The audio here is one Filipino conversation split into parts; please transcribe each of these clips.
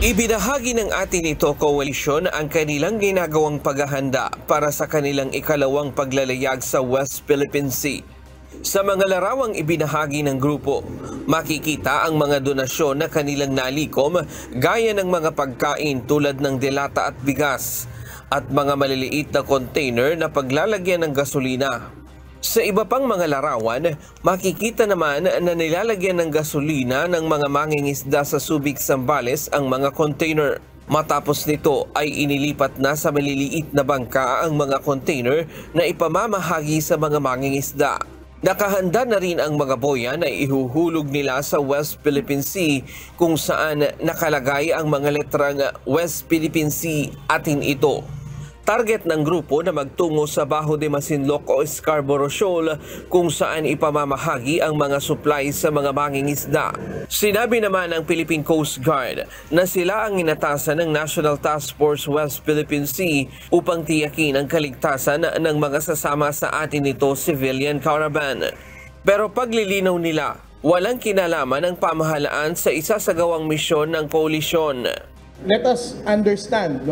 Ibinahagi ng Atinito Coalition ang kanilang ginagawang paghahanda para sa kanilang ikalawang paglalayag sa West Philippine Sea. Sa mga larawang ibinahagi ng grupo, makikita ang mga donasyon na kanilang nalikom gaya ng mga pagkain tulad ng delata at bigas at mga maliliit na container na paglalagyan ng gasolina. Sa iba pang mga larawan, makikita naman na nilalagyan ng gasolina ng mga mangingisda sa Subic, Zambales ang mga container. Matapos nito ay inilipat na sa maliliit na bangka ang mga container na ipamamahagi sa mga mangingisda. Nakahanda na rin ang mga boya na ihuhulog nila sa West Philippine Sea kung saan nakalagay ang mga letrang West Philippine Sea atin ito. Target ng grupo na magtungo sa Bajo de Masinloc o Scarborough Shoal kung saan ipamamahagi ang mga supplies sa mga mangingisda. Sinabi naman ng Philippine Coast Guard na sila ang inatasan ng National Task Force West Philippine Sea upang tiyakin ang kaligtasan ng mga sasama sa atin nito civilian caravan. Pero paglilinaw nila, walang kinalaman ang pamahalaan sa isasagawang misyon ng koalisyon. Let us understand,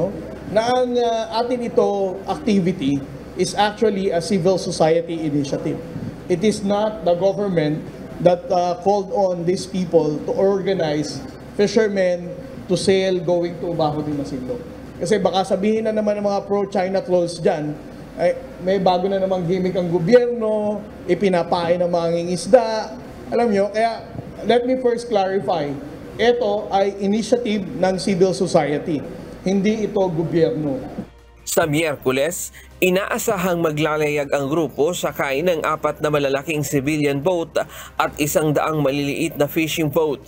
na ang atin ito activity is actually a civil society initiative. It is not the government that called on these people to organize fishermen to sail going to Bajo de Masinloc. Kasi baka sabihin na naman ng mga pro-China trolls dyan, ay, may bago na namang gimmick ang gobyerno, ipinapain ng mga ngingisda. Alam nyo, kaya let me first clarify. Ito ay initiative ng civil society, hindi ito gobyerno. Sa Miyerkules, inaasahang maglalayag ang grupo sakay ng 4 na malalaking civilian boat at 100 maliliit na fishing boat.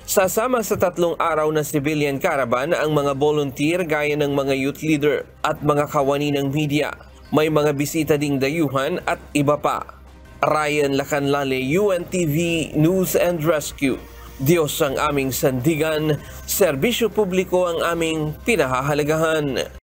Sasama sa 3 araw na civilian caravan ang mga volunteer gaya ng mga youth leader at mga kawani ng media. May mga bisita ding dayuhan at iba pa. Ryan Lacanlale, UNTV News and Rescue. Diyos ang aming sandigan, serbisyo publiko ang aming pinahahalagahan.